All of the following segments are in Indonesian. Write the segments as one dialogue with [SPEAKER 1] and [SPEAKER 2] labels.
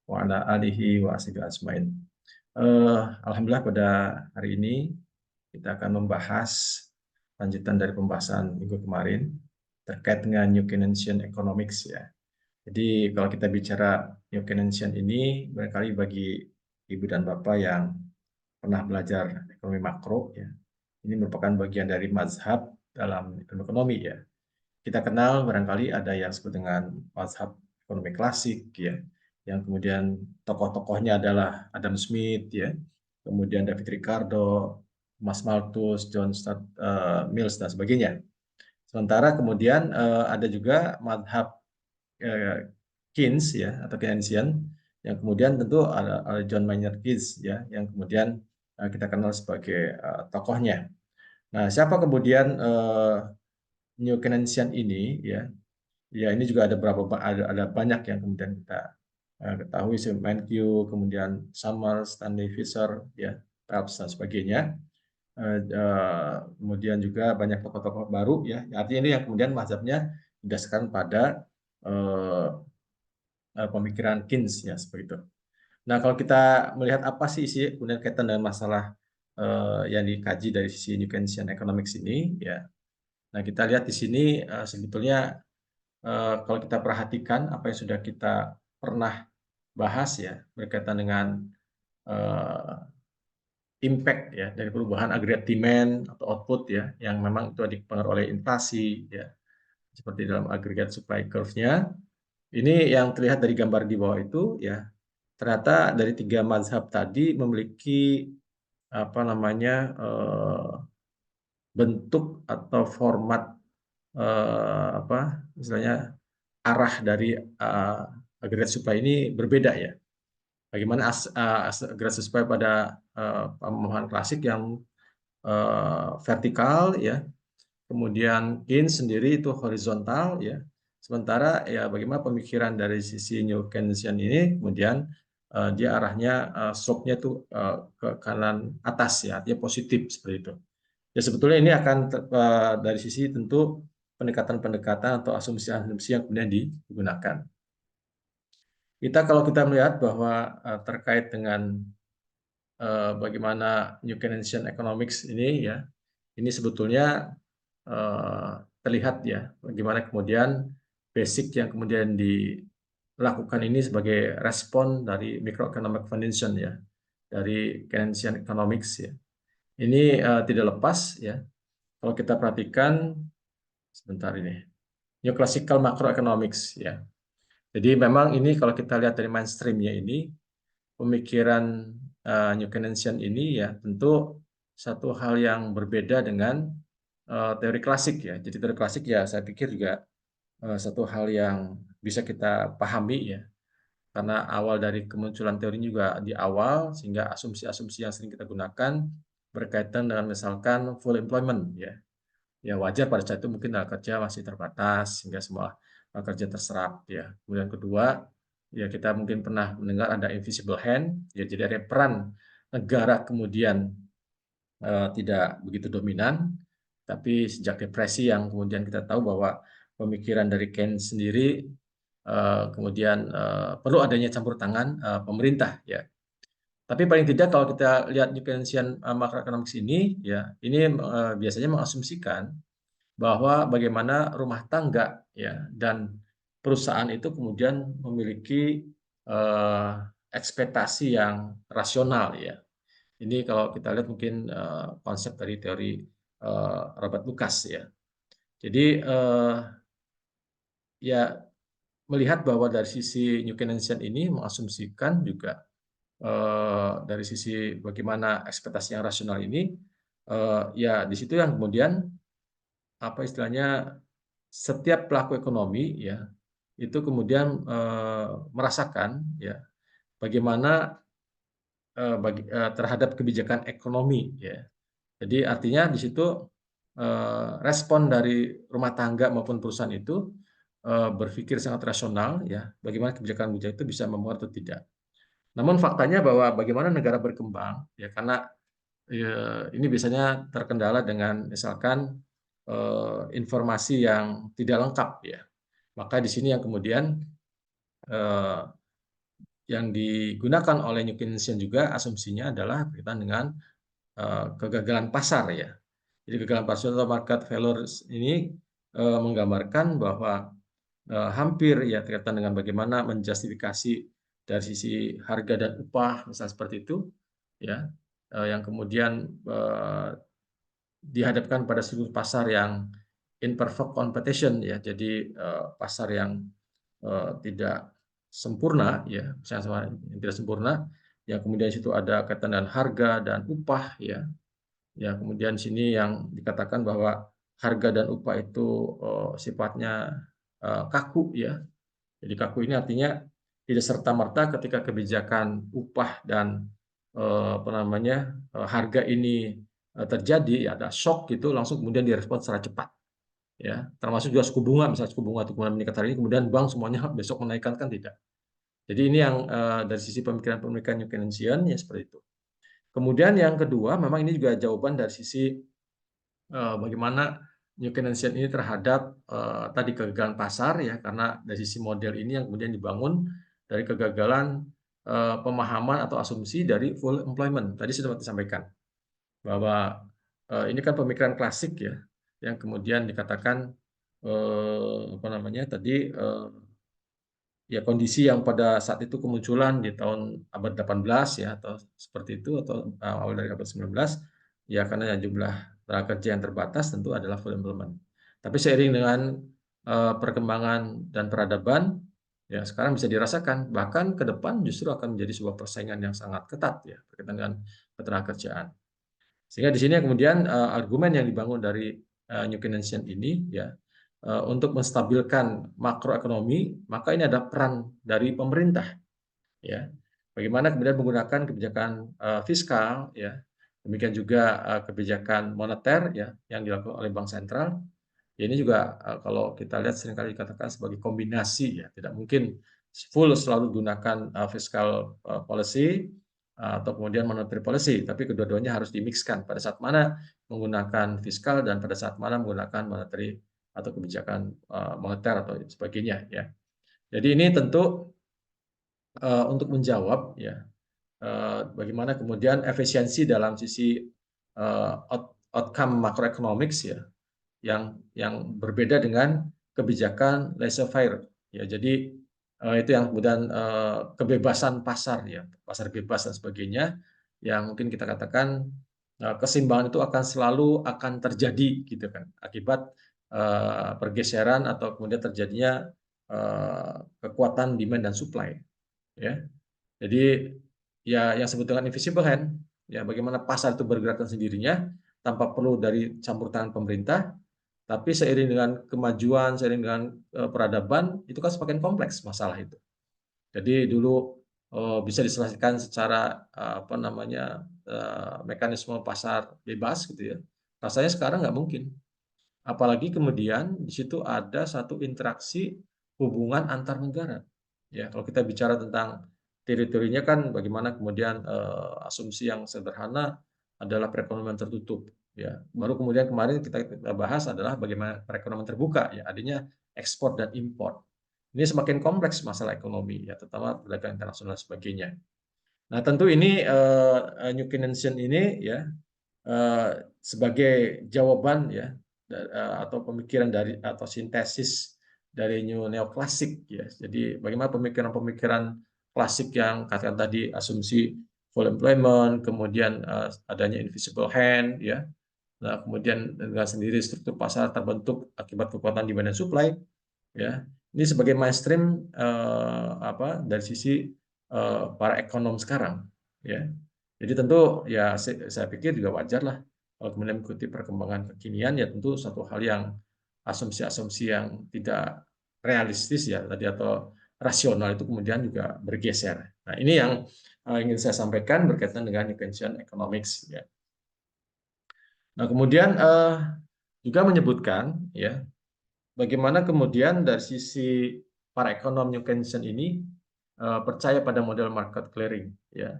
[SPEAKER 1] wa ala alihi wa ashabihi ajmain. Alhamdulillah pada hari ini kita akan membahas lanjutan dari pembahasan minggu kemarin terkait dengan New Keynesian Economics ya. Jadi kalau kita bicara New Keynesian ini barangkali bagi ibu dan bapak yang pernah belajar ekonomi makro ya, ini merupakan bagian dari mazhab dalam ilmu ekonomi ya. Kita kenal barangkali ada yang disebut dengan mazhab ekonomi klasik ya, yang kemudian tokoh-tokohnya adalah Adam Smith ya, kemudian David Ricardo, Thomas Malthus, John Stuart Mills dan sebagainya. Sementara kemudian ada juga mazhab Keynes ya atau Keynesian yang kemudian tentu ada John Maynard Keynes ya yang kemudian kita kenal sebagai tokohnya. Nah, siapa kemudian New Keynesian ini ya? Ya, ini juga ada banyak yang kemudian kita ketahui, Mankiw, kemudian Summers, Stanley Fischer, ya, Phelps dan sebagainya. Kemudian juga banyak tokoh-tokoh baru, ya. Artinya ini yang kemudian mazhabnya didasarkan pada pemikiran Keynes, ya, seperti itu. Nah, kalau kita melihat apa sih isi kemudian kaitan dengan masalah yang dikaji dari sisi New Keynesian Economics ini, ya. Nah, kita lihat di sini sebetulnya kalau kita perhatikan apa yang sudah kita pernah bahas ya berkaitan dengan uh, impact ya dari perubahan aggregate demand atau output ya yang memang itu dipengaruhi oleh inflasi ya seperti dalam aggregate supply curve-nya. Ini yang terlihat dari gambar di bawah itu ya ternyata dari tiga mazhab tadi memiliki apa namanya bentuk atau format apa misalnya arah dari aggregate supply ini berbeda ya. Bagaimana aggregate supply pada pemahaman klasik yang vertikal ya, kemudian Keynes sendiri itu horizontal ya. Sementara ya bagaimana pemikiran dari sisi New Keynesian ini kemudian dia arahnya slope-nya itu ke kanan atas ya, artinya positif seperti itu. Ya sebetulnya ini akan dari sisi tentu pendekatan-pendekatan atau asumsi-asumsi yang kemudian digunakan. Kalau kita melihat bahwa terkait dengan bagaimana New Keynesian Economics ini ya, ini sebetulnya terlihat ya bagaimana kemudian basic yang kemudian dilakukan ini sebagai respon dari microeconomic foundation ya dari Keynesian Economics ya. Ini tidak lepas ya kalau kita perhatikan sebentar ini New Classical Macroeconomics ya. Jadi memang ini kalau kita lihat dari mainstreamnya ini pemikiran New Keynesian ini ya tentu satu hal yang berbeda dengan teori klasik ya. Jadi teori klasik ya saya pikir juga satu hal yang bisa kita pahami ya. Karena awal dari kemunculan teori ini juga di awal sehingga asumsi-asumsi yang sering kita gunakan berkaitan dengan misalkan full employment ya. Ya wajar pada saat itu mungkin tenaga kerja masih terbatas sehingga semua kerja terserap ya. Kemudian kedua, ya kita mungkin pernah mendengar ada invisible hand, ya jadi ada peran negara kemudian tidak begitu dominan, tapi sejak depresi yang kemudian kita tahu bahwa pemikiran dari Keynes sendiri kemudian perlu adanya campur tangan pemerintah ya. Tapi paling tidak kalau kita lihat di Keynesian macroeconomics ini ya ini biasanya mengasumsikan bahwa bagaimana rumah tangga ya dan perusahaan itu kemudian memiliki eh, ekspektasi yang rasional ya. Ini kalau kita lihat mungkin konsep dari teori Robert Lucas ya. Jadi ya melihat bahwa dari sisi New Keynesian ini mengasumsikan juga dari sisi bagaimana ekspektasi yang rasional ini ya di situ yang kemudian apa istilahnya setiap pelaku ekonomi ya itu kemudian merasakan ya bagaimana terhadap kebijakan ekonomi ya. Jadi artinya di situ respon dari rumah tangga maupun perusahaan itu berpikir sangat rasional ya bagaimana kebijakan-kebijakan itu bisa memuat atau tidak. Namun faktanya bahwa bagaimana negara berkembang ya karena ini biasanya terkendala dengan misalkan informasi yang tidak lengkap ya. Maka di sini yang kemudian yang digunakan oleh New Keynesian juga asumsinya adalah berkaitan dengan kegagalan pasar ya. Jadi kegagalan pasar atau market failures ini menggambarkan bahwa hampir ya terkaitan dengan bagaimana menjustifikasi dari sisi harga dan upah misalnya seperti itu ya, yang kemudian dihadapkan pada sudut pasar yang imperfect competition ya, jadi pasar yang tidak sempurna ya, misalnya yang tidak sempurna, yang kemudian situ ada kaitan dengan harga dan upah ya. Ya, kemudian sini yang dikatakan bahwa harga dan upah itu sifatnya kaku ya. Jadi kaku ini artinya tidak serta-merta ketika kebijakan upah dan harga ini terjadi, ya, ada shock gitu, langsung kemudian direspon secara cepat. Ya, termasuk juga suku bunga, misalnya suku bunga itu kemudian meningkat hari ini, kemudian bank semuanya besok menaikkan, kan tidak. Jadi ini yang dari sisi pemikiran-pemikiran New Keynesian ya seperti itu. Kemudian yang kedua, memang ini juga jawaban dari sisi bagaimana New Keynesian ini terhadap tadi kegagalan pasar ya, karena dari sisi model ini yang kemudian dibangun dari kegagalan pemahaman atau asumsi dari full employment. Tadi sudah disampaikan bahwa ini kan pemikiran klasik ya, yang kemudian dikatakan ya kondisi yang pada saat itu kemunculan di tahun abad 18 ya, atau seperti itu, atau awal dari abad 19 ya, karena jumlah tenaga kerja yang terbatas tentu adalah full employment. Tapi seiring dengan perkembangan dan peradaban ya, sekarang bisa dirasakan bahkan ke depan justru akan menjadi sebuah persaingan yang sangat ketat ya berkaitan dengan ketenagakerjaan. Sehingga di sini kemudian argumen yang dibangun dari New Keynesian ini ya, untuk menstabilkan makroekonomi, maka ini ada peran dari pemerintah ya. Bagaimana kemudian menggunakan kebijakan fiskal ya, demikian juga kebijakan moneter ya yang dilakukan oleh bank sentral. Ya, ini juga kalau kita lihat seringkali dikatakan sebagai kombinasi ya, tidak mungkin full selalu gunakan fiscal policy atau kemudian monetary policy, tapi kedua-duanya harus dimixkan pada saat mana menggunakan fiskal dan pada saat mana menggunakan monetary atau kebijakan moneter atau sebagainya ya. Jadi ini tentu untuk menjawab ya bagaimana kemudian efisiensi dalam sisi outcome macroeconomics ya, yang berbeda dengan kebijakan laissez-faire ya. Jadi itu yang kemudian kebebasan pasar ya, pasar bebas dan sebagainya, yang mungkin kita katakan keseimbangan itu akan terjadi gitu kan, akibat pergeseran atau kemudian terjadinya kekuatan demand dan supply ya. Jadi ya yang disebut dengan invisible hand ya, bagaimana pasar itu bergerak sendirinya tanpa perlu dari campur tangan pemerintah. Tapi seiring dengan kemajuan, seiring dengan peradaban, itu kan semakin kompleks masalah itu. Jadi dulu bisa diselesaikan secara mekanisme pasar bebas gitu ya. Rasanya sekarang nggak mungkin. Apalagi kemudian di situ ada satu interaksi hubungan antar negara. Ya, kalau kita bicara tentang teritorinya kan bagaimana kemudian asumsi yang sederhana adalah perekonomian tertutup. Ya, baru kemudian kemarin kita bahas adalah bagaimana perekonomian terbuka, ya adanya ekspor dan impor. Ini semakin kompleks masalah ekonomi, ya terutama perdagangan internasional dan sebagainya. Nah, tentu ini New Keynesian ini ya sebagai jawaban ya atau pemikiran dari atau sintesis dari neoklasik ya. Jadi bagaimana pemikiran-pemikiran klasik yang katakan tadi asumsi full employment, kemudian adanya invisible hand ya. Nah, kemudian dengan sendiri struktur pasar terbentuk akibat kekuatan demand dan supply ya. Ini sebagai mainstream dari sisi para ekonom sekarang ya. Jadi tentu ya saya pikir juga wajar lah kalau kemudian mengikuti perkembangan kekinian, ya tentu satu hal yang asumsi-asumsi yang tidak realistis ya tadi atau rasional itu kemudian juga bergeser. Nah, ini yang ingin saya sampaikan berkaitan dengan New Keynesian economics ya. Nah, kemudian juga menyebutkan ya bagaimana kemudian dari sisi para ekonom New Keynesian ini percaya pada model market clearing ya,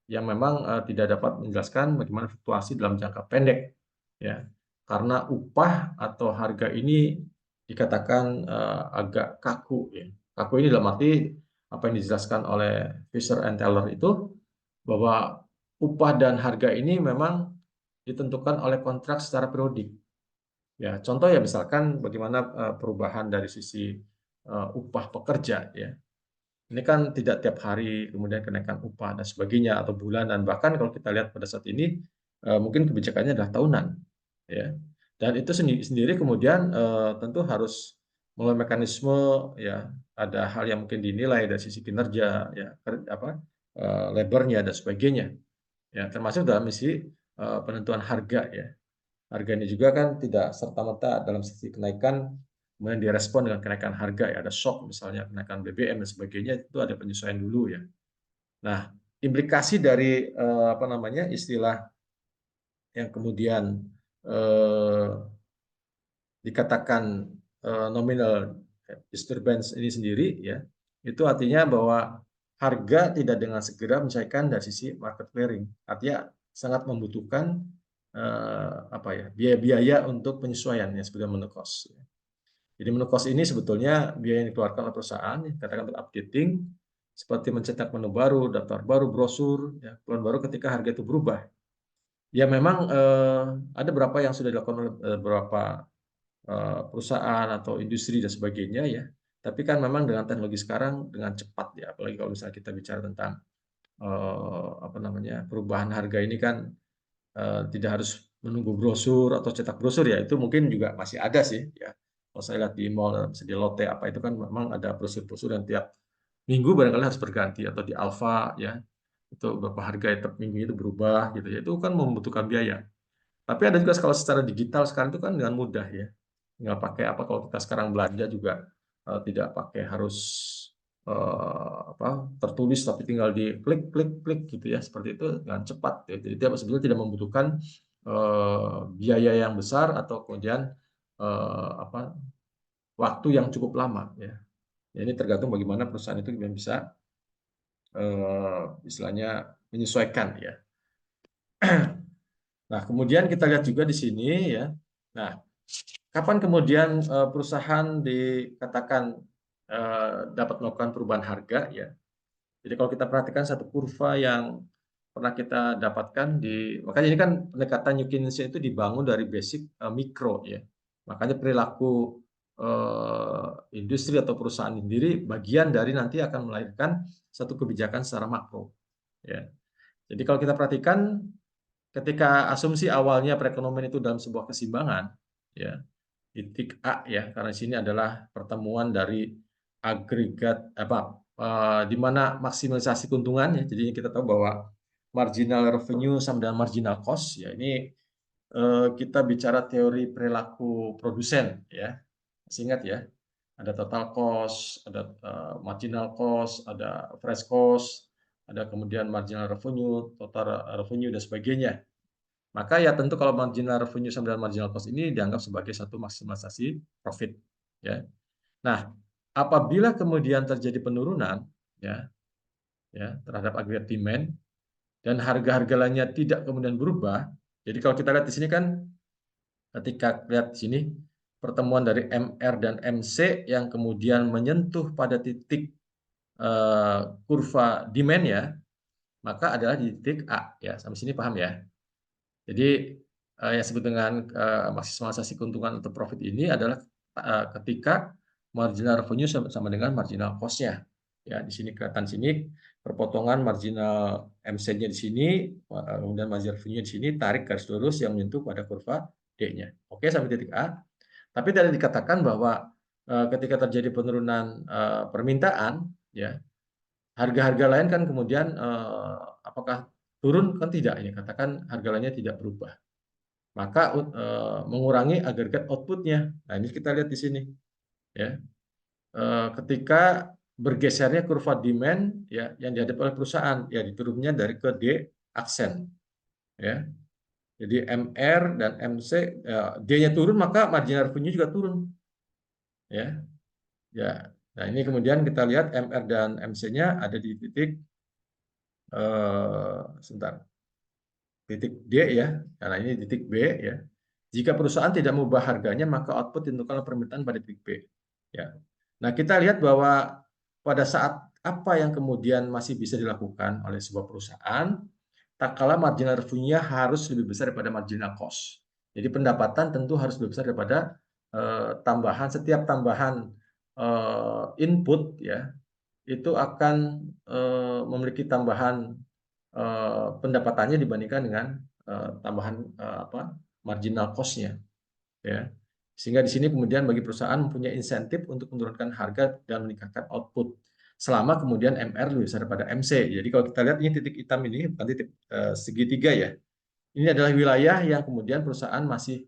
[SPEAKER 1] yang memang tidak dapat menjelaskan bagaimana fluktuasi dalam jangka pendek ya, karena upah atau harga ini dikatakan agak kaku ya. Kaku ini dalam arti apa yang dijelaskan oleh Fisher and Taylor itu, bahwa upah dan harga ini memang ditentukan oleh kontrak secara periodik. Ya, contoh ya misalkan bagaimana perubahan dari sisi upah pekerja ya. Ini kan tidak tiap hari kemudian kenaikan upah dan sebagainya atau bulanan, bahkan kalau kita lihat pada saat ini mungkin kebijakannya adalah tahunan ya. Dan itu sendiri kemudian tentu harus melalui mekanisme ya, ada hal yang mungkin dinilai dari sisi kinerja ya, labornya dan sebagainya ya, termasuk dalam sisi penentuan harga ya. Harga ini juga kan tidak serta-merta dalam sisi kenaikan kemudian direspon dengan kenaikan harga ya, ada shock misalnya kenaikan BBM dan sebagainya, itu ada penyesuaian dulu ya. Nah, implikasi dari apa namanya istilah yang kemudian dikatakan nominal disturbance ini sendiri ya, itu artinya bahwa harga tidak dengan segera menyesuaikan dari sisi market clearing, artinya sangat membutuhkan apa ya, biaya-biaya untuk penyesuaian yang sebagai menu cost. Jadi menu cost ini sebetulnya biaya yang dikeluarkan oleh perusahaan, katakan untuk updating, seperti mencetak menu baru, daftar baru, brosur, ya, keluar baru ketika harga itu berubah. Ya memang ada beberapa yang sudah dilakukan oleh beberapa perusahaan atau industri dan sebagainya ya. Tapi kan memang dengan teknologi sekarang dengan cepat ya, apalagi kalau misalnya kita bicara tentang apa namanya perubahan harga ini kan tidak harus menunggu brosur atau cetak brosur ya, itu mungkin juga masih ada sih ya. Kalau saya lihat di mall, di Lotte apa itu kan memang ada brosur-brosur yang tiap minggu barangkali harus berganti, atau di Alfa ya, itu beberapa harga tiap minggu itu berubah gitu ya, itu kan membutuhkan biaya. Tapi ada juga kalau secara digital sekarang itu kan dengan mudah ya, tinggal pakai apa, kalau kita sekarang belanja juga tidak pakai harus apa tertulis, tapi tinggal di klik klik klik gitu ya, seperti itu dengan cepat ya. Jadi dia sebenarnya tidak membutuhkan biaya yang besar atau kemudian apa waktu yang cukup lama ya. Ya, ini tergantung bagaimana perusahaan itu bisa istilahnya menyesuaikan ya. Nah, kemudian kita lihat juga di sini ya. Nah, kapan kemudian perusahaan dikatakan dapat melakukan perubahan harga ya. Jadi kalau kita perhatikan satu kurva yang pernah kita dapatkan makanya ini kan pendekatan New Keynesian itu dibangun dari basic mikro ya. Makanya perilaku industri atau perusahaan sendiri bagian dari nanti akan melahirkan satu kebijakan secara makro ya. Jadi kalau kita perhatikan ketika asumsi awalnya perekonomian itu dalam sebuah keseimbangan ya, titik A ya, karena sini adalah pertemuan dari agregat apa di mana maksimalisasi keuntungan ya. Jadi kita tahu bahwa marginal revenue sama dengan marginal cost ya, ini kita bicara teori perilaku produsen ya. Masih ingat ya? Ada total cost, ada marginal cost, ada fresh cost, ada kemudian marginal revenue, total revenue dan sebagainya. Maka ya tentu kalau marginal revenue sama dengan marginal cost ini dianggap sebagai satu maksimalisasi profit ya. Nah, apabila kemudian terjadi penurunan ya terhadap agregat demand dan harga-harga lainnya tidak kemudian berubah. Jadi kalau kita lihat di sini kan ketika lihat di sini pertemuan dari MR dan MC yang kemudian menyentuh pada titik kurva demand ya, maka adalah di titik A ya. Sampai sini paham ya? Jadi yang disebut dengan maksimalisasi keuntungan atau profit ini adalah ketika marginal revenue sama dengan marginal cost-nya. Ya, di sini kelihatan sini perpotongan marginal MC-nya di sini, kemudian marginal revenue di sini, tarik garis lurus yang menyentuh pada kurva D-nya. Oke, sampai titik A. Tapi tadi dikatakan bahwa ketika terjadi penurunan permintaan, ya harga-harga lain kan kemudian apakah turun? Kan tidak, ini katakan harga lainnya tidak berubah. Maka mengurangi agregat output-nya. Nah, ini kita lihat di sini. Ya. Ketika bergesernya kurva demand ya yang dihadapi oleh perusahaan, ya diturunnya dari ke D aksen. Ya. Jadi MR dan MC D-nya turun, maka marginal revenue juga turun. Ya. Ya. Nah, ini kemudian kita lihat MR dan MC-nya ada di titik sebentar. Titik D ya, karena ini titik B ya. Jika perusahaan tidak mengubah harganya, maka output ditentukan oleh permintaan pada titik B. Ya. Nah, kita lihat bahwa pada saat apa yang kemudian masih bisa dilakukan oleh sebuah perusahaan, tak kala marginal revenue-nya harus lebih besar daripada marginal cost. Jadi pendapatan tentu harus lebih besar daripada setiap tambahan input ya, itu akan memiliki tambahan pendapatannya dibandingkan dengan tambahan marginal cost-nya ya. Sehingga di sini kemudian bagi perusahaan mempunyai insentif untuk menurunkan harga dan meningkatkan output selama kemudian MR lebih besar daripada MC. Jadi kalau kita lihat ini titik hitam ini bukan titik segitiga ya. Ini adalah wilayah yang kemudian perusahaan masih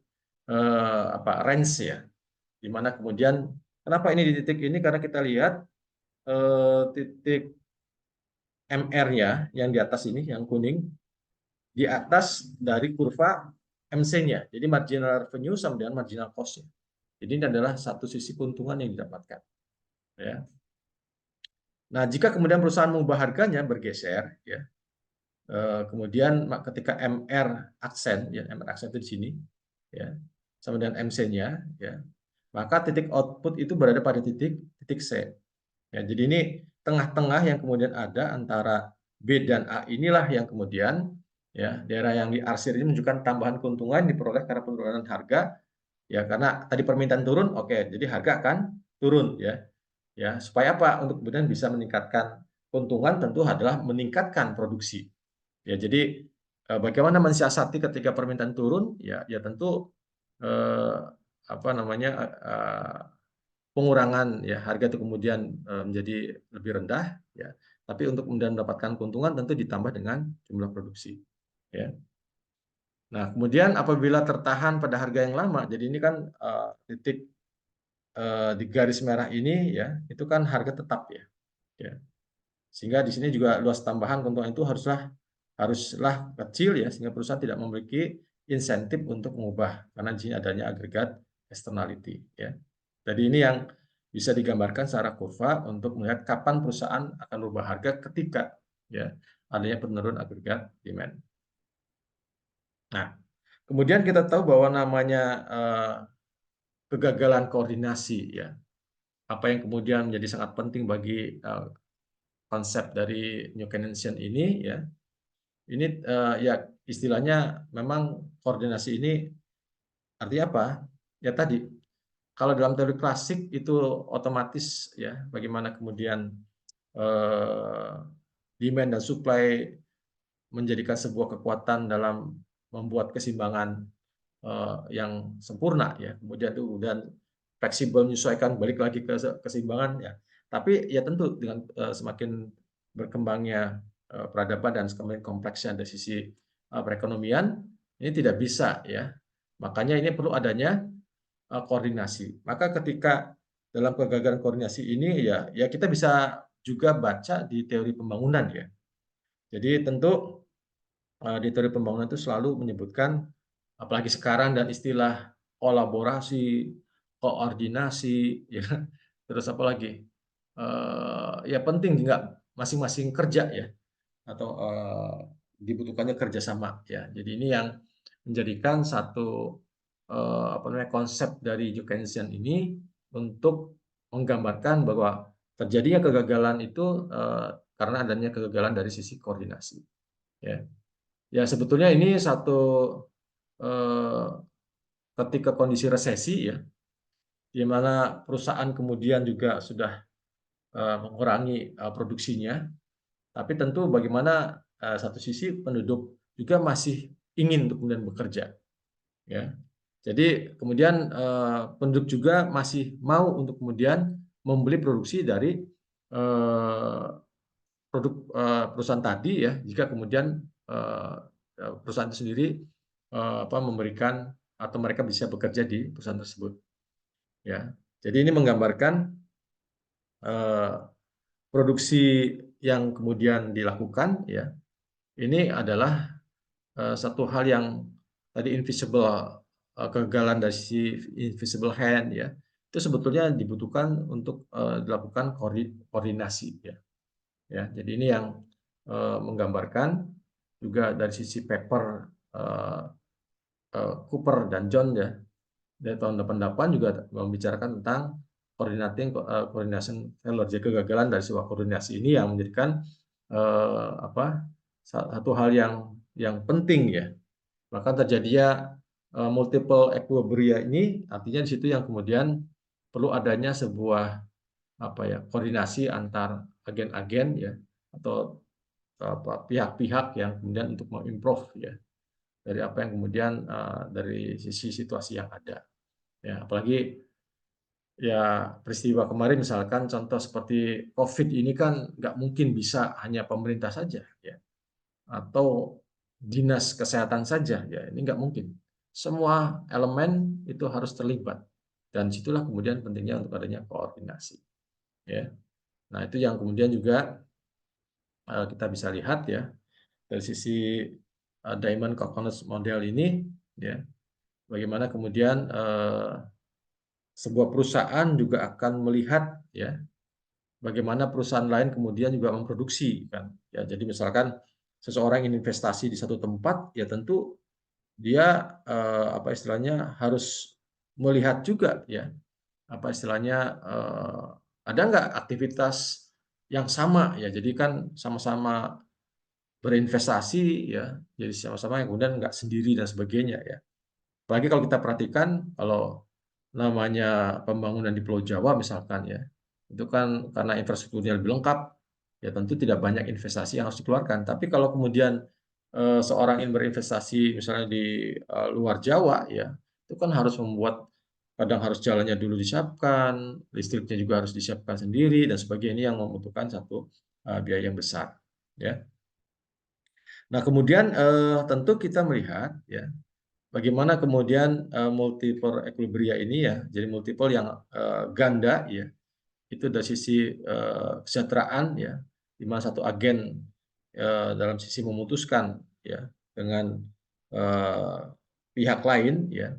[SPEAKER 1] range ya. Di mana kemudian kenapa ini di titik ini, karena kita lihat titik MR-nya yang di atas ini yang kuning di atas dari kurva MC-nya. Jadi marginal revenue sama dengan marginal cost-nya. Jadi ini adalah satu sisi keuntungan yang didapatkan. Ya. Nah, jika kemudian perusahaan mengubah harganya bergeser, ya, kemudian ketika MR aksen, ya, MR aksen itu di sini, ya, sama dengan MC-nya, ya, maka titik output itu berada pada titik C. Ya, jadi ini tengah-tengah yang kemudian ada antara B dan A inilah yang kemudian ya daerah yang diarsir ini menunjukkan tambahan keuntungan diperoleh karena penurunan harga ya, karena tadi permintaan turun, oke, jadi harga akan turun ya. Ya, supaya apa? Untuk kemudian bisa meningkatkan keuntungan tentu adalah meningkatkan produksi. Ya, jadi bagaimana mensiasati ketika permintaan turun? Ya, ya tentu eh, apa namanya pengurangan ya harga itu kemudian menjadi lebih rendah ya. Tapi untuk kemudian mendapatkan keuntungan tentu ditambah dengan jumlah produksi. Ya. Nah, kemudian apabila tertahan pada harga yang lama, jadi ini kan titik di garis merah ini ya, itu kan harga tetap ya. Ya. Sehingga di sini juga luas tambahan keuntungan itu haruslah kecil ya, sehingga perusahaan tidak memiliki insentif untuk mengubah karena di sini adanya agregat externality ya. Jadi ini yang bisa digambarkan secara kurva untuk melihat kapan perusahaan akan berubah harga ketika ya adanya penurunan agregat demand. Nah, kemudian kita tahu bahwa namanya kegagalan koordinasi ya, apa yang kemudian menjadi sangat penting bagi konsep dari New Keynesian ini ya. Ini ya istilahnya memang koordinasi ini artinya apa? Ya tadi, kalau dalam teori klasik itu otomatis ya bagaimana kemudian eh, demand dan supply menjadikan sebuah kekuatan dalam membuat keseimbangan yang sempurna ya. Kemudian itu dan fleksibel menyesuaikan balik lagi ke keseimbangan ya. Tapi ya tentu dengan semakin berkembangnya peradaban dan semakin kompleksnya dari sisi perekonomian ini tidak bisa ya. Makanya ini perlu adanya koordinasi. Maka ketika dalam kegagalan koordinasi ini ya kita bisa juga baca di teori pembangunan ya. Jadi tentu di teori pembangunan itu selalu menyebutkan apalagi sekarang dan istilah kolaborasi, koordinasi ya. Terus apa lagi? Ya penting juga masing-masing kerja ya atau dibutuhkannya kerjasama ya. Jadi ini yang menjadikan satu apa namanya konsep dari New Keynesian ini untuk menggambarkan bahwa terjadinya kegagalan itu karena adanya kegagalan dari sisi koordinasi. Ya, ya sebetulnya ini satu eh, ketika kondisi resesi ya, di mana perusahaan kemudian juga sudah mengurangi produksinya, tapi tentu bagaimana satu sisi penduduk juga masih ingin untuk kemudian bekerja, ya. Jadi kemudian penduduk juga masih mau untuk kemudian membeli produksi dari produk perusahaan tadi ya, jika kemudian perusahaan itu sendiri memberikan atau mereka bisa bekerja di perusahaan tersebut, ya. Jadi ini menggambarkan produksi yang kemudian dilakukan ya, ini adalah satu hal yang tadi invisible kegagalan dari si invisible hand ya, itu sebetulnya dibutuhkan untuk dilakukan koordinasi ya. Ya, jadi ini yang menggambarkan juga dari sisi paper Cooper dan John ya dari tahun 88 juga membicarakan tentang coordination failure, jadi kegagalan dari sebuah koordinasi ini yang menjadikan satu hal yang penting ya. Maka terjadinya multiple equilibria ini artinya di situ yang kemudian perlu adanya sebuah koordinasi antar agen-agen ya atau pihak-pihak yang kemudian untuk mengimprove ya dari apa yang kemudian dari sisi situasi yang ada ya, apalagi ya peristiwa kemarin misalkan contoh seperti COVID ini kan nggak mungkin bisa hanya pemerintah saja ya atau dinas kesehatan saja ya, ini nggak mungkin, semua elemen itu harus terlibat dan situlah kemudian pentingnya untuk adanya koordinasi ya. Nah itu yang kemudian juga kita bisa lihat ya dari sisi Diamond Coconuts model ini ya, bagaimana kemudian sebuah perusahaan juga akan melihat ya bagaimana perusahaan lain kemudian juga memproduksi kan ya. Jadi misalkan seseorang ingin investasi di satu tempat ya tentu dia istilahnya harus melihat juga ya istilahnya ada nggak aktivitas yang sama ya, jadi kan sama-sama berinvestasi ya, jadi sama-sama yang kemudian nggak sendiri dan sebagainya ya. Apalagi kalau kita perhatikan kalau namanya pembangunan di Pulau Jawa misalkan ya, itu kan karena infrastrukturnya lebih lengkap, ya tentu tidak banyak investasi yang harus dikeluarkan. Tapi kalau kemudian seorang ingin berinvestasi misalnya di luar Jawa ya, itu kan harus membuat kadang harus jalannya dulu disiapkan, listriknya juga harus disiapkan sendiri dan sebagainya yang membutuhkan satu biaya yang besar ya. Nah, kemudian tentu kita melihat ya bagaimana kemudian multiple equilibria ini ya, jadi multiple yang ganda ya, itu dari sisi kesejahteraan ya, di mana satu agen dalam sisi memutuskan ya dengan pihak lain ya.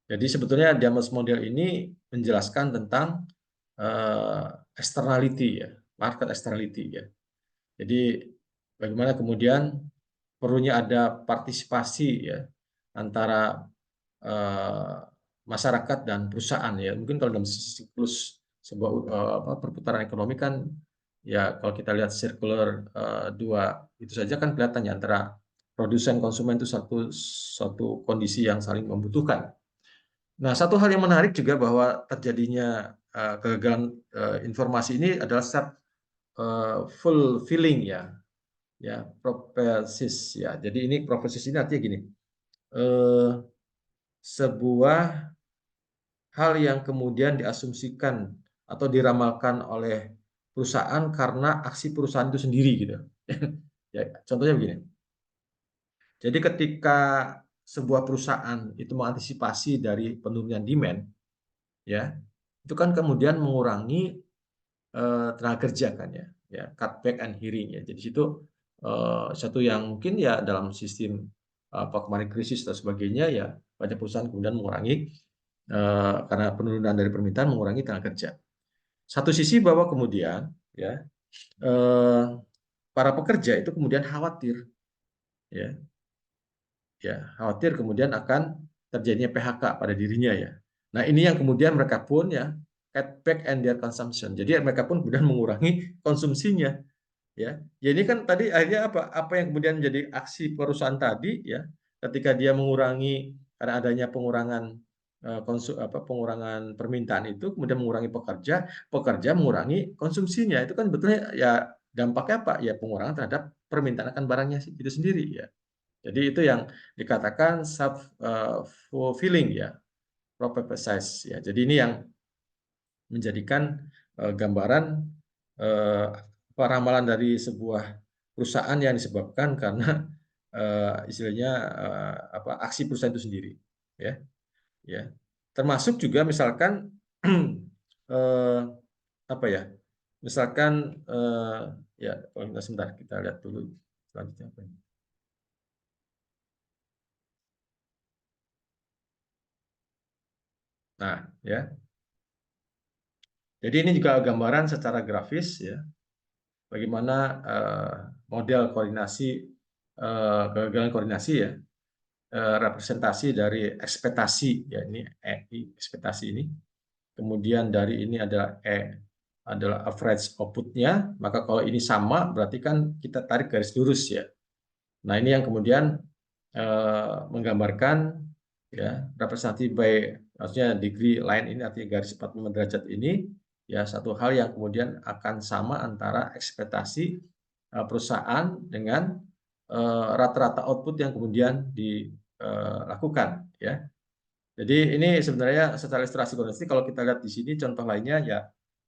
[SPEAKER 1] Jadi sebetulnya Diamond model ini menjelaskan tentang externality ya, market externality ya. Jadi bagaimana kemudian perlunya ada partisipasi ya antara masyarakat dan perusahaan ya. Mungkin kalau dalam siklus sebuah perputaran ekonomi kan ya, kalau kita lihat circular dua itu saja kan kelihatannya antara produsen konsumen itu satu kondisi yang saling membutuhkan. Nah, satu hal yang menarik juga bahwa terjadinya kegagalan informasi ini adalah self fulfilling ya prophecies ya. Jadi ini prophecies ini artinya gini, sebuah hal yang kemudian diasumsikan atau diramalkan oleh perusahaan karena aksi perusahaan itu sendiri gitu. Ya, contohnya begini. Jadi ketika sebuah perusahaan itu mengantisipasi dari penurunan demand, ya, itu kan kemudian mengurangi tenaga kerja kan ya, cutback and hiring ya. Jadi situ satu yang mungkin ya dalam sistem kemarin krisis dan sebagainya ya, banyak perusahaan kemudian mengurangi karena penurunan dari permintaan mengurangi tenaga kerja. Satu sisi bahwa kemudian ya para pekerja itu kemudian khawatir ya khawatir kemudian akan terjadinya PHK pada dirinya ya. Nah ini yang kemudian mereka pun ya cut back and their consumption. Jadi mereka pun kemudian mengurangi konsumsinya ya. Ya ini kan tadi akhirnya apa yang kemudian menjadi aksi perusahaan tadi ya, ketika dia mengurangi karena adanya pengurangan pengurangan permintaan itu kemudian mengurangi pekerja mengurangi konsumsinya, itu kan betulnya ya dampaknya apa ya, pengurangan terhadap permintaan akan barangnya itu sendiri ya. Jadi itu yang dikatakan self fulfilling ya, prophecies ya. Jadi ini yang menjadikan gambaran ramalan dari sebuah perusahaan yang disebabkan karena istilahnya aksi perusahaan itu sendiri ya. Ya, termasuk juga misalkan apa ya, misalkan ya kalau kita sebentar kita lihat dulu selanjutnya apa ini. Nah ya, jadi ini juga gambaran secara grafis ya bagaimana model koordinasi kegagalan koordinasi ya, representasi dari ekspektasi ya, ini ekspektasi ini kemudian dari ini adalah adalah average output-nya, maka kalau ini sama berarti kan kita tarik garis lurus ya. Nah, ini yang kemudian menggambarkan ya representatif by, maksudnya degree line ini artinya garis 45 derajat ini ya, satu hal yang kemudian akan sama antara ekspektasi perusahaan dengan rata-rata output yang kemudian dilakukan ya. Jadi ini sebenarnya secara ilustrasi kondisi, kalau kita lihat di sini contoh lainnya ya,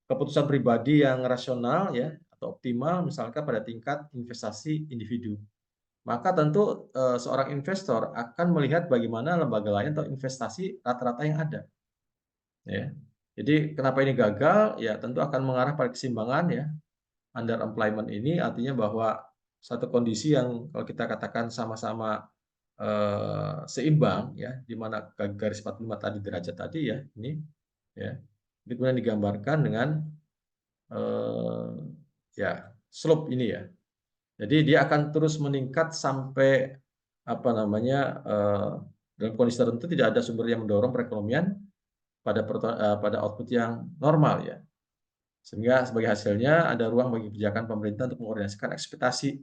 [SPEAKER 1] keputusan pribadi yang rasional ya atau optimal misalkan pada tingkat investasi individu. Maka tentu seorang investor akan melihat bagaimana lembaga lain atau investasi rata-rata yang ada ya. Jadi kenapa ini gagal ya, tentu akan mengarah pada keseimbangan ya. Underemployment ini artinya bahwa satu kondisi yang kalau kita katakan sama-sama seimbang ya, di mana garis 45 tadi derajat tadi ya, ini ya. Ini kemudian digambarkan dengan ya slope ini ya. Jadi dia akan terus meningkat sampai apa namanya dalam kondisi tertentu tidak ada sumber yang mendorong perekonomian pada output yang normal ya. Sehingga sebagai hasilnya ada ruang bagi kebijakan pemerintah untuk mengkoordinasikan ekspektasi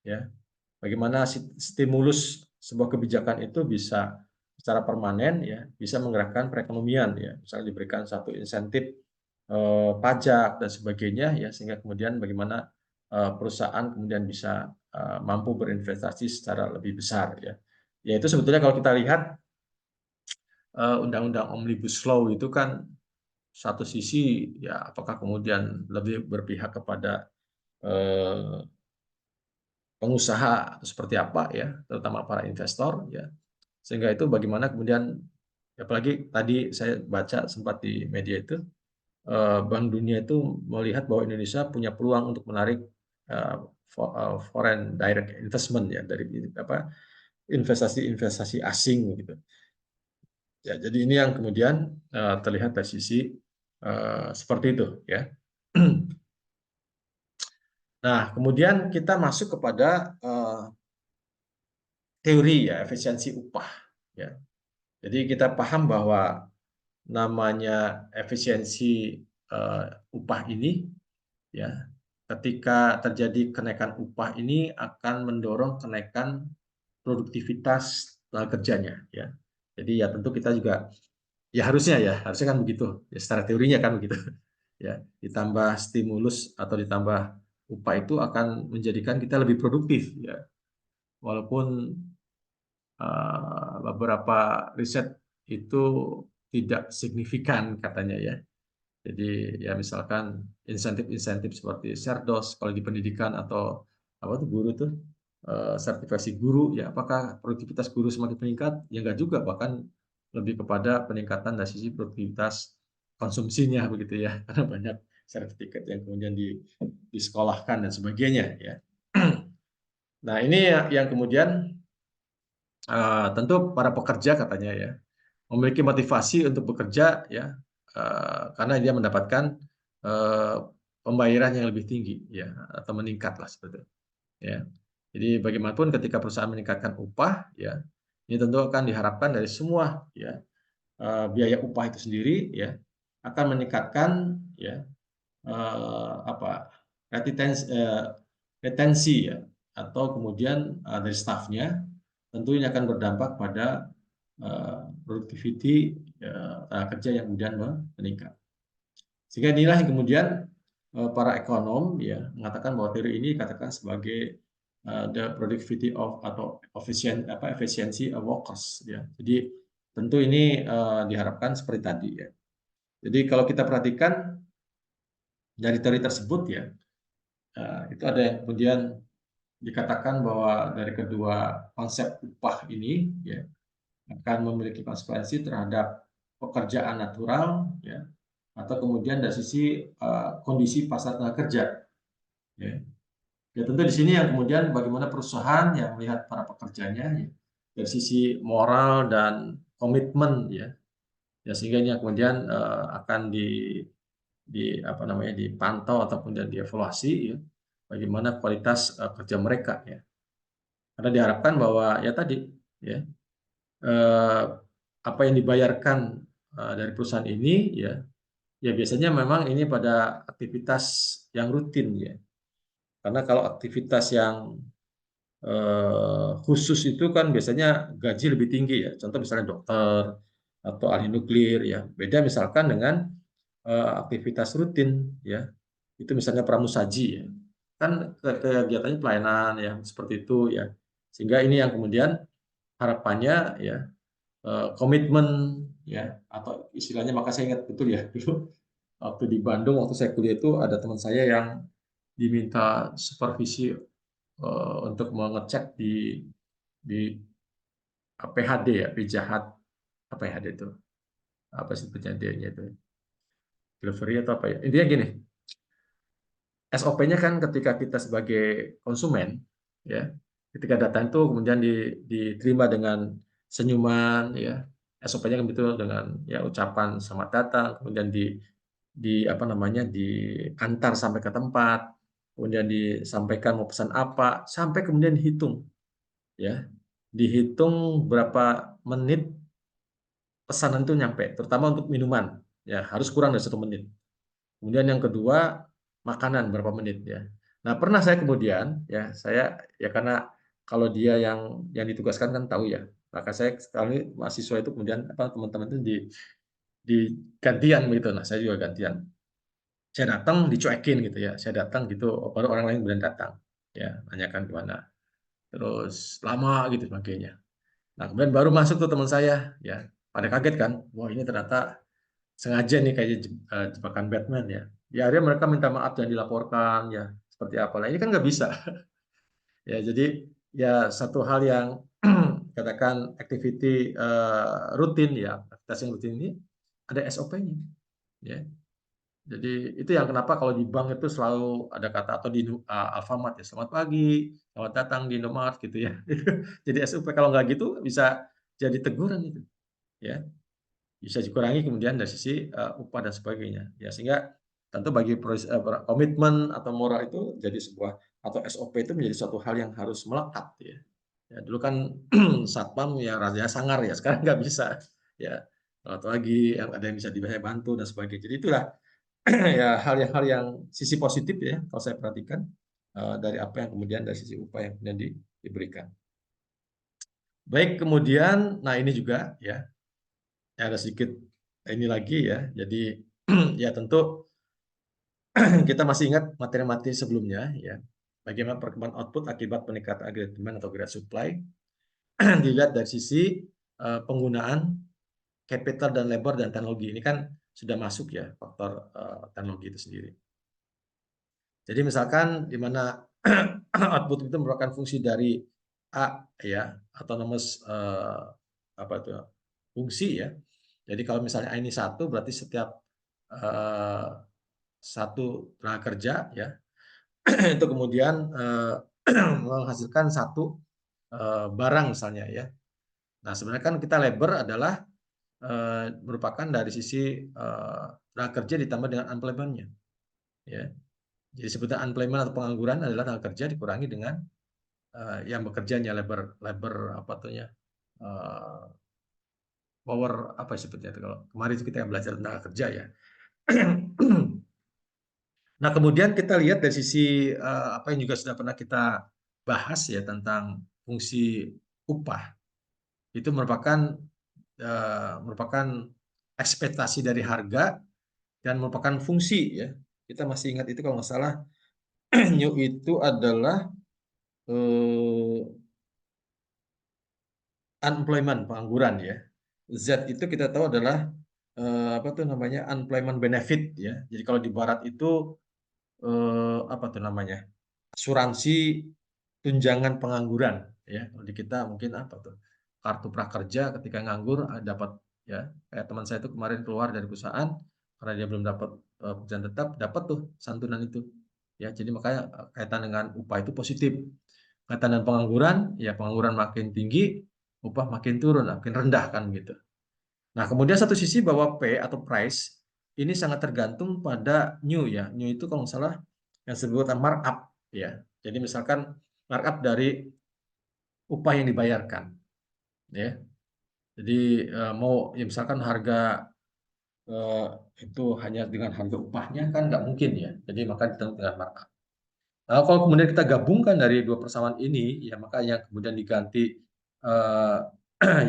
[SPEAKER 1] ya. Bagaimana stimulus sebuah kebijakan itu bisa secara permanen ya, bisa menggerakkan perekonomian ya. Misalnya diberikan satu insentif pajak dan sebagainya ya, sehingga kemudian bagaimana perusahaan kemudian bisa mampu berinvestasi secara lebih besar ya. Ya itu sebetulnya kalau kita lihat undang-undang Omnibus Law itu kan satu sisi ya, apakah kemudian lebih berpihak kepada pengusaha seperti apa ya, terutama para investor ya, sehingga itu bagaimana kemudian, apalagi tadi saya baca sempat di media itu Bank Dunia itu melihat bahwa Indonesia punya peluang untuk menarik foreign direct investment ya, dari apa investasi-investasi asing gitu. Ya, jadi ini yang kemudian terlihat dari sisi seperti itu ya. Nah, kemudian kita masuk kepada teori ya efisiensi upah ya. Jadi kita paham bahwa namanya efisiensi upah ini ya, ketika terjadi kenaikan upah ini akan mendorong kenaikan produktivitas tenaga kerjanya ya. Jadi ya tentu kita juga ya harusnya kan begitu ya, secara teorinya kan begitu ya. Ditambah stimulus atau ditambah upah itu akan menjadikan kita lebih produktif ya. Walaupun beberapa riset itu tidak signifikan katanya ya. Jadi ya misalkan insentif-insentif seperti Serdos kalau di pendidikan, atau apa tuh guru tuh sertifikasi guru ya, apakah produktivitas guru semakin meningkat? Ya enggak juga, bahkan lebih kepada peningkatan dari sisi produktivitas konsumsinya begitu ya, karena banyak sertifikat yang kemudian disekolahkan dan sebagainya ya. Nah ini yang kemudian tentu para pekerja katanya ya memiliki motivasi untuk bekerja ya, karena dia mendapatkan pembayaran yang lebih tinggi ya, atau meningkat lah seperti itu ya. Jadi bagaimanapun ketika perusahaan meningkatkan upah ya, ini tentu akan diharapkan dari semua ya, biaya upah itu sendiri ya akan meningkatkan ya apa retensi ya, atau kemudian dari stafnya, tentu ini akan berdampak pada productivity tenaga kerja yang kemudian meningkat. Sehingga inilah yang kemudian para ekonom ya mengatakan bahwa teori ini dikatakan sebagai the productivity of atau efisiensi of workers ya. Jadi tentu ini diharapkan seperti tadi ya. Jadi kalau kita perhatikan dari teori tersebut ya, itu ada yang kemudian dikatakan bahwa dari kedua konsep upah ini ya akan memiliki konsekuensi terhadap pekerjaan natural ya, atau kemudian dari sisi kondisi pasar tenaga kerja ya. Ya tentu di sini yang kemudian bagaimana perusahaan yang melihat para pekerjanya ya, dari sisi moral dan komitmen ya, ya sehingga ini kemudian akan apa namanya dipantau atau kemudian dievaluasi ya, bagaimana kualitas kerja mereka ya. Karena diharapkan bahwa ya tadi ya apa yang dibayarkan dari perusahaan ini ya, ya biasanya memang ini pada aktivitas yang rutin ya. Karena kalau aktivitas yang khusus itu kan biasanya gaji lebih tinggi ya. Contoh misalnya dokter atau ahli nuklir ya. Beda misalkan dengan aktivitas rutin ya. Itu misalnya pramusaji ya. Kan kegiatannya pelayanan ya seperti itu ya. Sehingga ini yang kemudian harapannya ya komitmen ya atau istilahnya, maka saya ingat betul ya dulu waktu di Bandung waktu saya kuliah itu ada teman saya yang diminta supervisi untuk mengecek di PHD ya, pijahat apa PHD itu, apa sih penjadiannya itu, delivery atau apa ya, intinya gini, SOP-nya kan ketika kita sebagai konsumen ya, ketika data itu kemudian diterima dengan senyuman ya, SOP-nya kan betul dengan ya ucapan selamat datang, kemudian di apa namanya diantar sampai ke tempat, kemudian disampaikan mau pesan apa, sampai kemudian dihitung ya, dihitung berapa menit pesanan itu nyampe, terutama untuk minuman ya harus kurang dari 1 menit. Kemudian yang kedua makanan berapa menit ya. Nah pernah saya kemudian ya saya ya karena kalau dia yang ditugaskan kan tahu ya, maka saya sekali mahasiswa itu kemudian apa teman-teman itu di gantian begitu. Nah saya juga gantian. Saya datang dicuekin gitu ya. Saya datang gitu baru orang lain kemudian datang ya nanyakan gimana. Terus lama gitu sebagainya. Nah kemudian baru masuk tuh teman saya ya. Pada kaget kan, wah ini ternyata sengaja nih kayak jebakan Batman ya. Di akhirnya mereka minta maaf dan dilaporkan ya seperti apa. Nah ini kan nggak bisa ya. Jadi ya satu hal yang katakan activity rutin ya, aktivitas yang rutin ini ada SOP-nya ya. Jadi itu yang kenapa kalau di bank itu selalu ada kata atau di Alfamart ya, selamat pagi, selamat datang di Indomaret gitu ya. Jadi SOP kalau nggak gitu bisa jadi teguran itu ya. Bisa dikurangi kemudian dari sisi upah dan sebagainya ya, sehingga tentu bagi komitmen atau moral itu jadi sebuah atau SOP itu menjadi suatu hal yang harus melekat ya. Ya dulu kan satpam ya raja sangar ya, sekarang nggak bisa ya. Atau lagi yang ada yang bisa bantu dan sebagainya. Jadi itulah ya hal yang sisi positif ya kalau saya perhatikan dari apa yang kemudian dari sisi upah yang kemudian diberikan. Baik, kemudian nah ini juga ya ada sedikit ini lagi ya. Jadi ya tentu kita masih ingat materi-materi sebelumnya ya. Bagaimana perkembangan output akibat peningkatan agregat demand atau agregat supply dilihat dari sisi penggunaan capital dan labor dan teknologi. Ini kan sudah masuk ya faktor teknologi itu sendiri. Jadi misalkan di mana output itu merupakan fungsi dari A ya, autonomous apa itu fungsi ya. Jadi kalau misalnya A ini 1 berarti setiap eh, satu tenaga kerja ya itu kemudian menghasilkan satu barang misalnya ya. Nah sebenarnya kan kita labor adalah merupakan dari sisi tenaga kerja ditambah dengan unemployment-nya ya. Jadi sebetulnya unemployment atau pengangguran adalah tenaga kerja dikurangi dengan yang bekerjanya labor labor apa tuh ya power apa sebetulnya itu kalau kemarin itu kita belajar tenaga kerja ya. Nah kemudian kita lihat dari sisi apa yang juga sudah pernah kita bahas ya tentang fungsi upah itu merupakan ekspektasi dari harga dan merupakan fungsi ya. Kita masih ingat itu kalau nggak salah new itu adalah unemployment pengangguran ya. Z itu kita tahu adalah apa tuh namanya unemployment benefit ya. Jadi kalau di barat itu apa tuh namanya? Asuransi tunjangan pengangguran ya. Kalau di kita mungkin apa tuh? Kartu prakerja ketika nganggur dapat ya. Kayak teman saya itu kemarin keluar dari perusahaan karena dia belum dapat pekerjaan tetap, dapat tuh santunan itu. Ya, jadi makanya kaitan dengan upah itu positif. Kaitan dengan pengangguran, ya pengangguran makin tinggi, upah makin turun, makin rendah kan gitu. Nah, kemudian satu sisi bahwa P atau price ini sangat tergantung pada new ya. New itu kalau nggak salah yang disebut markup ya. Jadi misalkan markup dari upah yang dibayarkan ya. Jadi mau ya misalkan harga eh, itu hanya dengan harga upahnya kan nggak mungkin ya. Jadi maka ditentukan dengan markup. Nah, kalau kemudian kita gabungkan dari dua persamaan ini, ya maka yang kemudian diganti eh,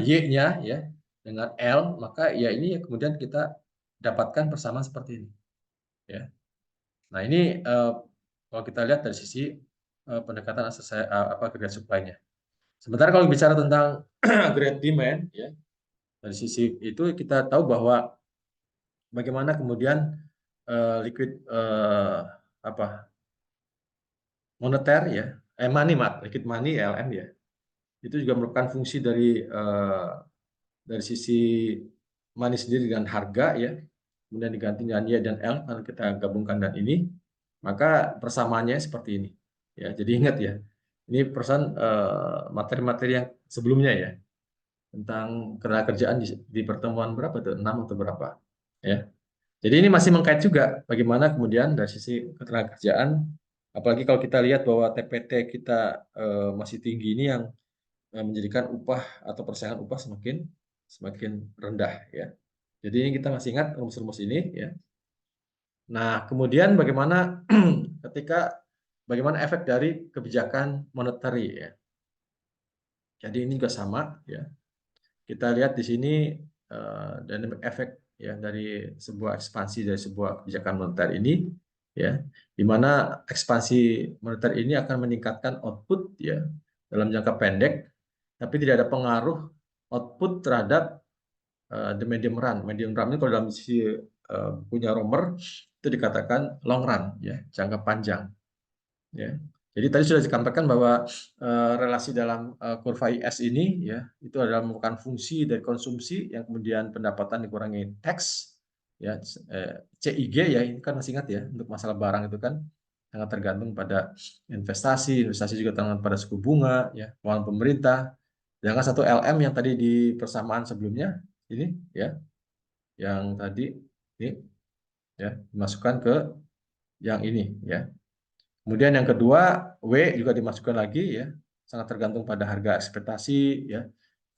[SPEAKER 1] Y-nya ya dengan L, maka ya ini kemudian kita dapatkan persamaan seperti ini. Ya. Nah ini kalau kita lihat dari sisi pendekatan apa grade supply-nya. Sementara kalau bicara tentang grade demand, ya dari sisi itu kita tahu bahwa bagaimana kemudian liquid apa moneter ya, liquid money LM ya, itu juga merupakan fungsi dari sisi money sendiri dengan harga ya, kemudian diganti dengan Y dan L kalau kita gabungkan dan ini, maka persamaannya seperti ini ya. Jadi ingat ya, ini persan materi-materi yang sebelumnya ya tentang ketenagakerjaan di pertemuan berapa tuh 6 atau berapa ya. Jadi ini masih mengkait juga bagaimana kemudian dari sisi ketenagakerjaan, apalagi kalau kita lihat bahwa TPT kita masih tinggi ini yang menjadikan upah atau persaingan upah semakin semakin rendah ya. Jadi ini kita masih ingat rumus-rumus ini ya. Nah, kemudian bagaimana bagaimana efek dari kebijakan monetary ya. Jadi ini juga sama ya. Kita lihat di sini dynamic effect ya dari sebuah ekspansi dari sebuah kebijakan moneter ini ya, di mana ekspansi moneter ini akan meningkatkan output ya dalam jangka pendek, tapi tidak ada pengaruh output terhadap the medium run. Medium run ini kalau dalam sisi punya Romer itu dikatakan long run ya, jangka panjang ya. Jadi tadi sudah dikatakan bahwa relasi dalam kurva IS ini ya itu adalah merupakan fungsi dari konsumsi yang kemudian pendapatan dikurangi tax ya, CIG ya, ini kan masih ingat ya untuk masalah barang itu kan sangat tergantung pada investasi juga tergantung pada suku bunga ya, keuangan pemerintah. Sedangkan satu LM yang tadi di persamaan sebelumnya ini ya, yang tadi ini ya dimasukkan ke yang ini ya. Kemudian yang kedua, W juga dimasukkan lagi ya, sangat tergantung pada harga ekspektasi ya,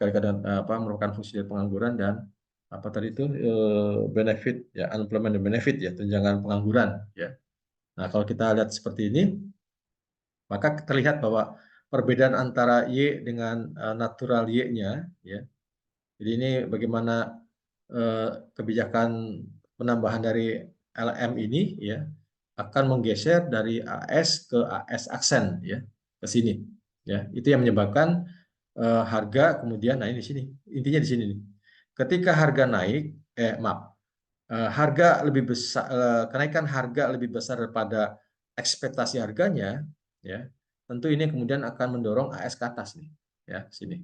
[SPEAKER 1] kadang-kadang apa merupakan fungsi dari pengangguran dan apa tadi itu benefit ya, unemployment benefit ya, tunjangan pengangguran ya. Nah, kalau kita lihat seperti ini, maka terlihat bahwa perbedaan antara Y dengan natural Y-nya ya. Jadi ini bagaimana kebijakan penambahan dari LM ini ya akan menggeser dari AS ke AS aksen ya ke sini ya. Itu yang menyebabkan harga kemudian nah ini di sini intinya di sini nih. Ketika harga naik harga lebih besar kenaikan harga lebih besar daripada ekspektasi harganya ya. Tentu ini kemudian akan mendorong AS ke atas nih ya sini.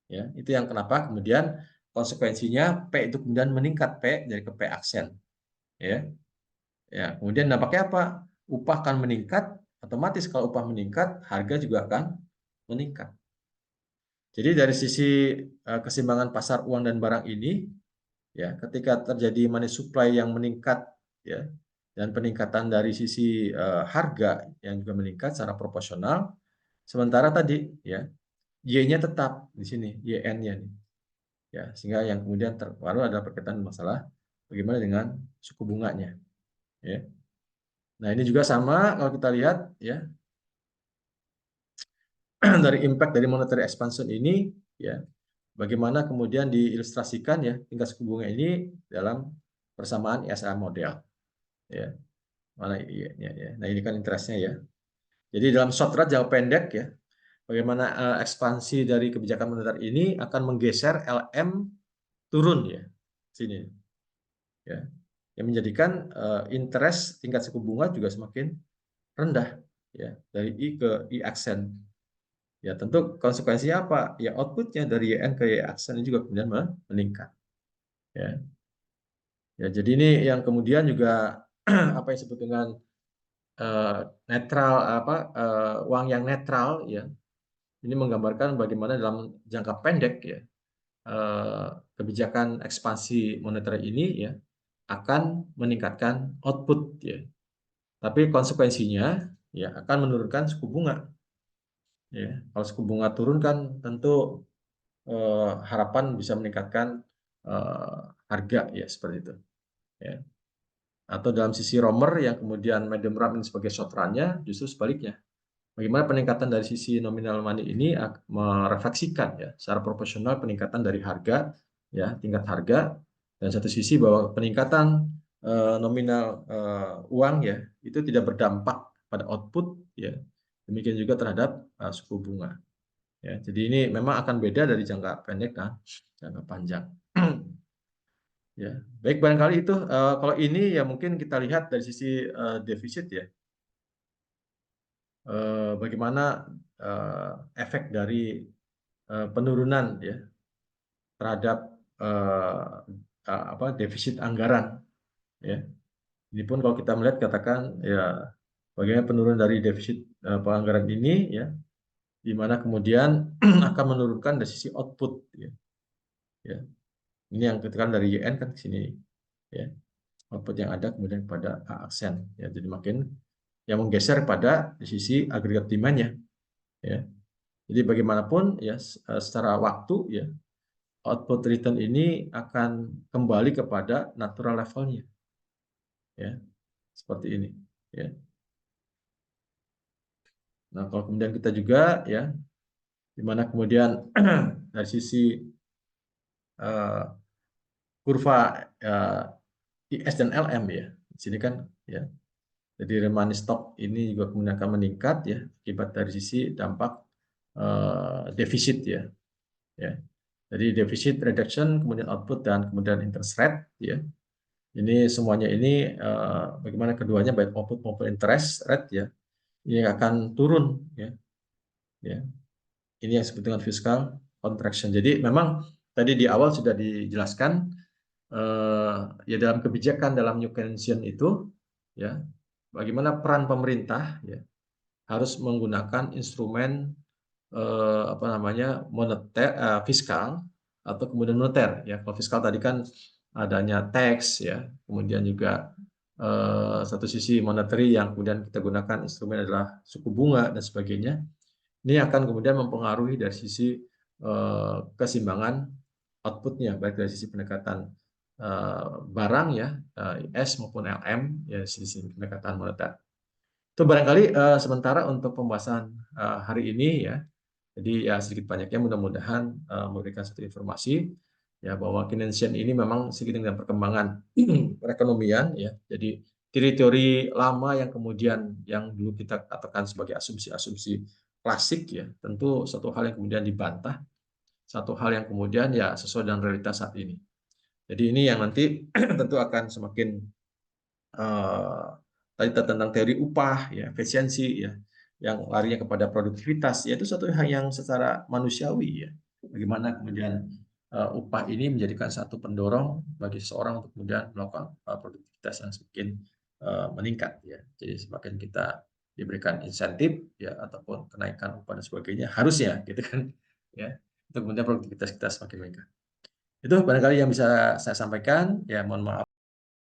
[SPEAKER 1] Ya, itu yang kenapa kemudian konsekuensinya P itu kemudian meningkat P dari ke P aksen ya. Ya, kemudian dampaknya apa? Upah akan meningkat, otomatis kalau upah meningkat, harga juga akan meningkat. Jadi dari sisi keseimbangan pasar uang dan barang ini, ya, ketika terjadi money supply yang meningkat, ya, dan peningkatan dari sisi harga yang juga meningkat secara proporsional, sementara tadi, ya, Y-nya tetap di sini, YN-nya, ya, sehingga yang kemudian terbaru adalah berkaitan masalah bagaimana dengan suku bunganya, ya. Nah, ini juga sama kalau kita lihat ya dari impact dari monetary expansion ini ya bagaimana kemudian diilustrasikan ya tingkat suku bunga ini dalam persamaan ISA model ya. Mana ya. Nah, ini kan interestnya ya. Jadi dalam short run jangka pendek ya bagaimana ekspansi dari kebijakan moneter ini akan menggeser LM turun ya sini ya. Yang menjadikan interest tingkat suku bunga juga semakin rendah ya dari I ke I aksen. Ya tentu konsekuensinya apa? Ya outputnya dari YN ke Y aksen ini juga kemudian meningkat. Ya, ya jadi ini yang kemudian juga apa yang disebut dengan netral apa uang yang netral ya. Ini menggambarkan bagaimana dalam jangka pendek ya kebijakan ekspansi moneter ini ya akan meningkatkan output ya. Tapi konsekuensinya ya akan menurunkan suku bunga. Ya, kalau suku bunga turun kan tentu harapan bisa meningkatkan harga ya seperti itu. ya. Atau dalam sisi roamer yang kemudian medium RAM ini sebagai short run-nya, justru sebaliknya. Bagaimana peningkatan dari sisi nominal money ini merefleksikan ya secara proporsional peningkatan dari harga, ya tingkat harga, dan satu sisi bahwa peningkatan nominal uang ya itu tidak berdampak pada output ya, demikian juga terhadap suku bunga ya. Jadi ini memang akan beda dari jangka pendek dan jangka panjang. Ya, baik, barangkali itu kalau ini ya mungkin kita lihat dari sisi defisit ya. Bagaimana efek dari penurunan ya terhadap defisit anggaran ya. Ini pun kalau kita melihat katakan ya bagaimana penurunan dari defisit anggaran ini ya, di mana kemudian akan menurunkan dari sisi output ya. Ya. Ini yang ketekan dari YN kan ke sini ya. Output yang ada kemudian pada aksen ya. Jadi makin yang menggeser pada di sisi agregat demand-nya ya. Jadi bagaimanapun ya secara waktu ya output return ini akan kembali kepada natural levelnya ya, seperti ini ya. Nah, kalau kemudian kita juga ya di mana kemudian dari sisi kurva IS dan LM ya. Di sini kan ya. Jadi remaining stock ini juga kemudian akan meningkat ya akibat dari sisi dampak defisit ya. Ya. Jadi defisit reduction, kemudian output dan kemudian interest rate ya. Ini semuanya ini bagaimana keduanya baik output maupun interest rate ya. Ini akan turun ya. Ya. Ini yang disebut dengan fiscal contraction. Jadi memang tadi di awal sudah dijelaskan ya dalam kebijakan dalam New Keynesian itu ya bagaimana peran pemerintah ya harus menggunakan instrumen moneter fiskal atau kemudian moneter ya. Kalau fiskal tadi kan adanya tax ya, kemudian juga satu sisi monetary yang kemudian kita gunakan instrumen adalah suku bunga dan sebagainya. Ini akan kemudian mempengaruhi dari sisi keseimbangan outputnya baik dari sisi pendekatan barang ya IS maupun LM ya sisi pendekatan moneter. Itu barangkali sementara untuk pembahasan hari ini ya. Jadi ya sedikit banyaknya mudah-mudahan memberikan satu informasi ya bahwa Keynesian ini memang seiring dengan perkembangan perekonomian ya. Jadi teori-teori lama yang kemudian yang dulu kita katakan sebagai asumsi-asumsi klasik ya, tentu satu hal yang kemudian dibantah, satu hal yang kemudian ya sesuai dengan realitas saat ini. Jadi ini yang nanti tentu akan semakin tadi tentang teori upah ya, efisiensi ya, yang larinya kepada produktivitas, yaitu satu hal yang secara manusiawi ya. Bagaimana kemudian upah ini menjadikan satu pendorong bagi seseorang untuk kemudian melakukan produktivitas yang semakin meningkat ya. Jadi semakin kita diberikan insentif ya ataupun kenaikan upah dan sebagainya harusnya gitu kan ya untuk kemudian produktivitas kita semakin meningkat. Itu barangkali yang bisa saya sampaikan ya, mohon maaf